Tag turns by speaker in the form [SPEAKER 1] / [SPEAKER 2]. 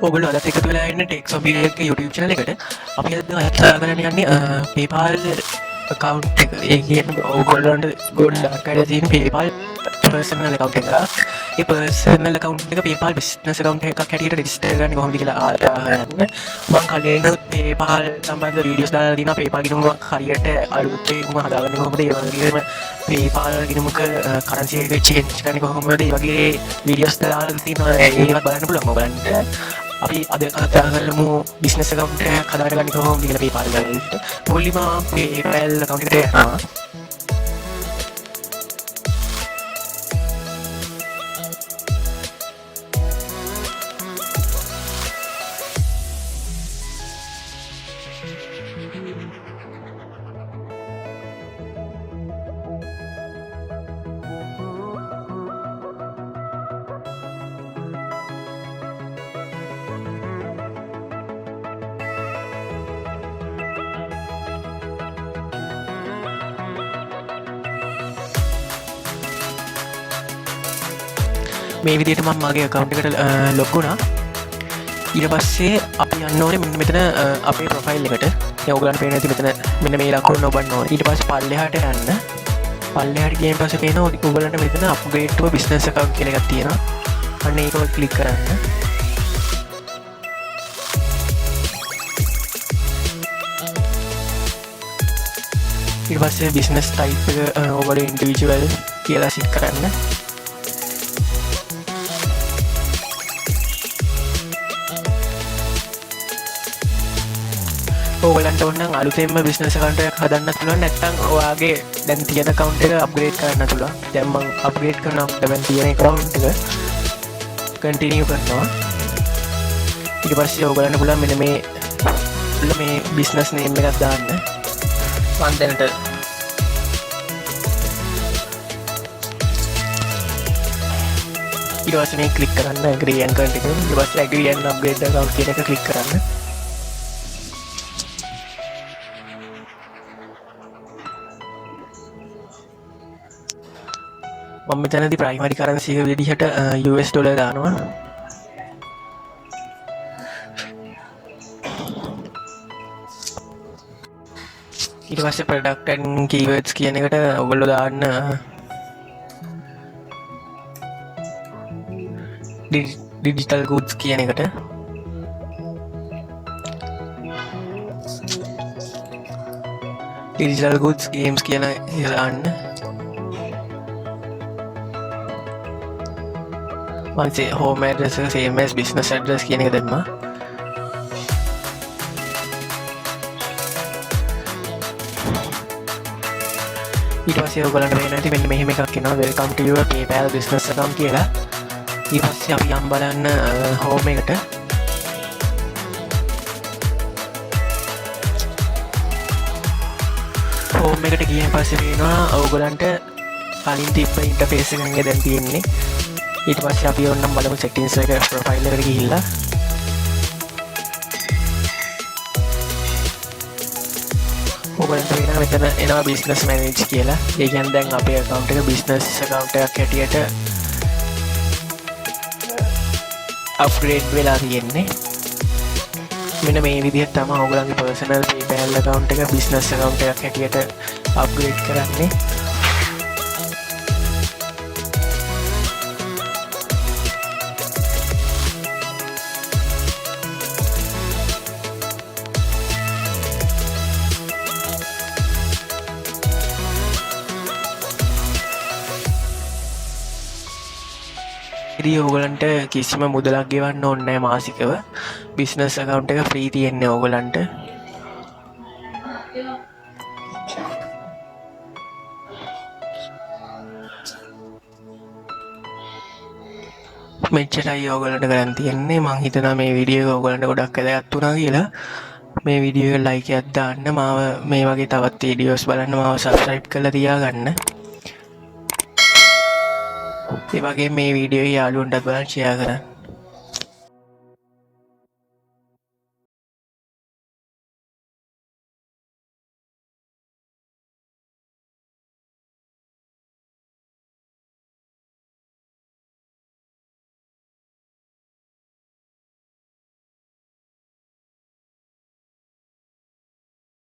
[SPEAKER 1] ඔගොල්ලෝ අදත් එකතු වෙලා ඉන්න ටෙක් සොබියගේ YouTube channel එකට. අපි අද අයත් යන්නේ PayPal account එක. ඒ කියන්නේ ඔයගොල්ලන්ට ගොඩක් අය තියෙන PayPal personal account එක. ඒ personal account එක PayPal business account එකක් හැටියට register කරන්න කොහොමද කියලා ආයන්න. මම කලින් PayPal සම්බන්ධ videos දාලා තියෙනවා. PayPal ගිණුමක් හරියට අලුත් ගිණුම හදාගන්නේ කොහොමද? ඒ වගේම PayPal ගිණුමක currency එක change කරන්නේ කොහොමද? ඒ වගේ videos දාලා තියෙනවා. ඒවත් බලන්න පුළුවන් ඔයගලන්ට. අපි අද කතා කරමු බිස්නස් account එකක් හදාගන්න කොහොමද කියලා PayPal වලට. මුලින්ම PayPal account එකට යනවා. මේ විදිහට මම මගේ account එකට log වුණා. ඊට පස්සේ අපි යන්න ඕනේ මෙන්න මෙතන අපේ profile එකට. දැන් ඔයගලන්ට පේන ඇති මෙතන මෙන්න මේ ලකුණ ඔබන්න ඕනේ. ඊට පස්සේ පල්ලෙහාට යන්න. පල්ලෙහාට ගියන් පස්සේ පේනවා ඔයගලන්ට මෙතන upgrade to business account කියලා එකක් තියෙනවා. අන්න ඒක ක්ලික් කරන්න. ඊට පස්සේ business type එක ඔයගොල්ලෝ individual කියලා set කරන්න. ඔයගලන්ට ඕන නම් අලුතෙන්ම බිස්නස් account එකක් හදන්නත් පුළුවන්. නැත්නම් ඔයාගේ දැන් තියෙන account එක අප්ග්‍රේඩ් කරන්න පුළුවන්. දැන් මම අප්ග්‍රේඩ් කරනවා දැන් තියෙන account එක කන්ටිනියු කරනවා. ඊට පස්සේ ඔයගලන්ට පුළුවන් මෙන්න මේ බිස්නස් නේම් එකක් දාන්න. මම දැනට ඊට පස්සේ මේ ක්ලික් කරන්න agree and continue. ඊට පස්සේ agree and upgrade account කියන එක ක්ලික් කරන්න. මම මෙතනදී ප්‍රයිමරි කරන්සි එක විදිහට US ඩොලර් දානවා. ඊට පස්සේ product and keywords කියන එකට ඔයගොල්ලෝ දාන්න digital goods කියන එකට. digital goods games කියන එක දාන්න. once home address same as business address කියන එක දැම්මා. ඊට පස්සේ ඔයගොල්ලන්ට වෙන ඇති මෙන්න මෙහෙම එකක් එනවා welcome to your PayPal business account කියලා. ඊට පස්සේ අපි යම් බලන්න home එකට. home එකට ගියන් පස්සේ වෙනවා ඔයගොල්ලන්ට කලින් තිබ්බ interface එක නේද දැන් තියෙන්නේ. ඊට පස්සේ අපි ඕනනම් බලමු settings එක profile එකට ගිහිල්ලා ඔයගොල්ලන්ට වෙනවා මෙතන එනවා business manage කියලා. ඒ කියන්නේ දැන් අපේ account එක business account එකක් හැටියට upgrade වෙලා තියෙන්නේ. මෙන්න මේ විදිහට තමයි ඔයගොල්ලන්ගේ personal PayPal account එක business account එකක් හැටියට upgrade කරන්නේ. ඔයගලන්ට කිසිම මුදලක් ගෙවන්න ඕනේ නැහැ මාසිකව. බිස්නස් account එක ෆ්‍රී තියෙන්නේ ඔයගලන්ට. මෙච්චරයි ඔයගලන්ට කරන් තියෙන්නේ. මං හිතනවා මේ වීඩියෝ එක ඔයගලන්ට ගොඩක් වැදගත් වුණා කියලා. මේ වීඩියෝ එක ලයික් එකක් දාන්න. මාව මේ වගේ තවත් වීඩියෝස් බලන්න මාව subscribe කරලා තියාගන්න. ඒ වගේ මේ වීඩියෝ යාළුවන්ටත් බලන්න ෂෙයා කරන්න.